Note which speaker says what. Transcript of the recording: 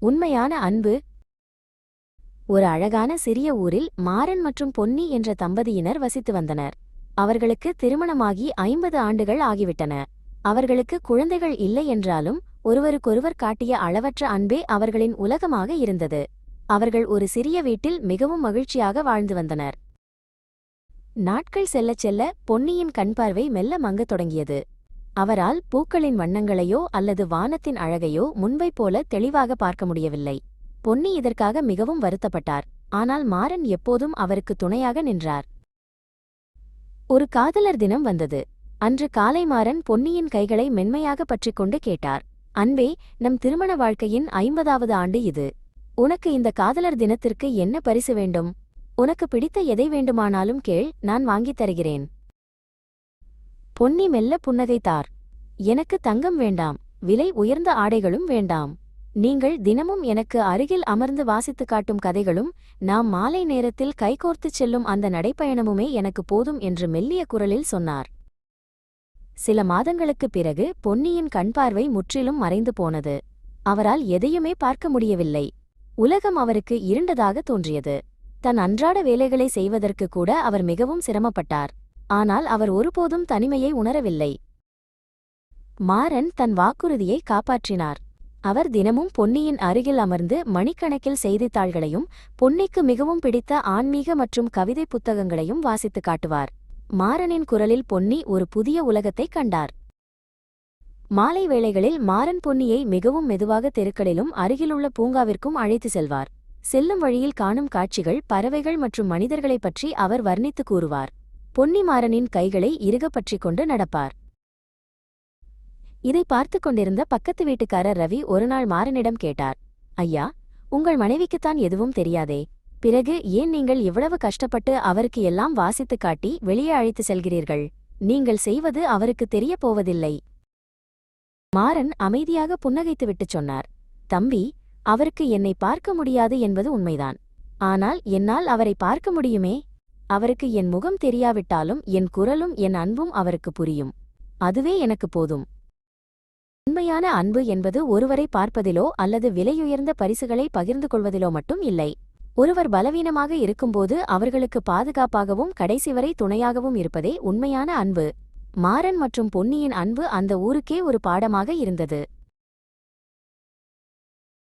Speaker 1: உண்மையான அன்பு. ஒரு அழகான சிறிய ஊரில் மாறன் மற்றும் பொன்னி என்ற தம்பதியினர் வசித்து வந்தனர். அவர்களுக்கு திருமணமாகி 50 ஆண்டுகள் ஆகிவிட்டன. அவர்களுக்கு குழந்தைகள் இல்லை என்றாலும் ஒருவருக்கொருவர் காட்டிய அளவற்ற அன்பே அவர்களின் உலகமாக இருந்தது. அவர்கள் ஒரு சிறிய வீட்டில் மிகவும் மகிழ்ச்சியாக வாழ்ந்து வந்தனர். நாட்கள் செல்லச் செல்ல பொன்னியின் கண்பார்வை மெல்ல மங்கத் தொடங்கியது. அவரால் பூக்களின் வண்ணங்களையோ அல்லது வானத்தின் அழகையோ முன்பைப் போல தெளிவாக பார்க்க முடியவில்லை. பொன்னி இதற்காக மிகவும் வருத்தப்பட்டார். ஆனால் மாறன் எப்போதும் அவருக்கு துணையாக நின்றார். ஒரு காதலர் தினம் வந்தது. அன்று காலை மாறன் பொன்னியின் கைகளை மென்மையாக பற்றிக்கொண்டு கேட்டார், அன்பே, நம் திருமண வாழ்க்கையின் 50வது ஆண்டு இது. உனக்கு இந்த காதலர் தினத்திற்கு என்ன பரிசு வேண்டும்? உனக்கு பிடித்த எதை வேண்டுமானாலும் கேள், நான் வாங்கித் தருகிறேன். பொன்னி மெல்ல புன்னகைத்தார். எனக்கு தங்கம் வேண்டாம், விலை உயர்ந்த ஆடைகளும் வேண்டாம். நீங்கள் தினமும் எனக்கு அருகில் அமர்ந்து வாசித்துக் காட்டும் கதைகளும் நாம் மாலை நேரத்தில் கைகோர்த்துச் செல்லும் அந்த நடைப்பயணமுமே எனக்கு போதும் என்று மெல்லிய குரலில் சொன்னார். சில மாதங்களுக்குப் பிறகு பொன்னியின் கண்பார்வை முற்றிலும் மறைந்து போனது. அவரால் எதையுமே பார்க்க முடியவில்லை. உலகம் அவருக்கு இருண்டதாக தோன்றியது. தன் அன்றாட வேலைகளை செய்வதற்கு கூட அவர் மிகவும் சிரமப்பட்டார். ஆனால் அவர் ஒருபோதும் தனிமையை உணரவில்லை. மாறன் தன் வாக்குறுதியை காப்பாற்றினார். அவர் தினமும் பொன்னியின் அருகில் அமர்ந்து மணிக்கணக்கில் செய்தித்தாள்களையும் பொன்னிக்கு மிகவும் பிடித்த ஆன்மீக மற்றும் கவிதை புத்தகங்களையும் வாசித்துக் காட்டுவார். மாறனின் குரலில் பொன்னி ஒரு புதிய உலகத்தைக் கண்டார். மாலை வேளைகளில் மாறன் பொன்னியை மிகவும் மெதுவாக தெருக்களிலும் அருகிலுள்ள பூங்காவிற்கும் அழைத்து செல்வார். செல்லும் வழியில் காணும் காட்சிகள், பறவைகள் மற்றும் மனிதர்களைப் பற்றி அவர் வர்ணித்து கூறுவார். பொன்னி மாறனின் கைகளை இறுகப் பற்றிக் கொண்டு நடப்பார். இதை பார்த்து கொண்டிருந்த பக்கத்து வீட்டுக்காரர் ரவி ஒருநாள் மாறனிடம் கேட்டார், ஐயா, உங்கள் மனைவிக்குத்தான் எதுவும் தெரியாதே, பிறகு ஏன் நீங்கள் இவ்வளவு கஷ்டப்பட்டு அவருக்கு எல்லாம் வாசித்துக் காட்டி வெளியே அழைத்து செல்கிறீர்கள்? நீங்கள் செய்வது அவருக்கு தெரியப் போவதில்லை. மாறன் அமைதியாக புன்னகைத்துவிட்டுச் சொன்னார், தம்பி, அவருக்கு என்னை பார்க்க முடியாது என்பது உண்மைதான். ஆனால் என்னால் அவரை பார்க்க முடியுமே. அவருக்கு என் முகம் தெரியாவிட்டாலும் என் குரலும் என் அன்பும் அவருக்கு புரியும். அதுவே எனக்கு போதும். உண்மையான அன்பு என்பது ஒருவரை பார்ப்பதிலோ அல்லது விலையுயர்ந்த பரிசுகளை பகிர்ந்து கொள்வதிலோ மட்டும் இல்லை. ஒருவர் பலவீனமாக இருக்கும்போது அவர்களுக்கு பாதுகாப்பாகவும் கடைசி வரை துணையாகவும் இருப்பதே உண்மையான அன்பு. மாறன் மற்றும் பொன்னியின் அன்பு அந்த ஊருக்கே ஒரு பாடமாக இருந்தது.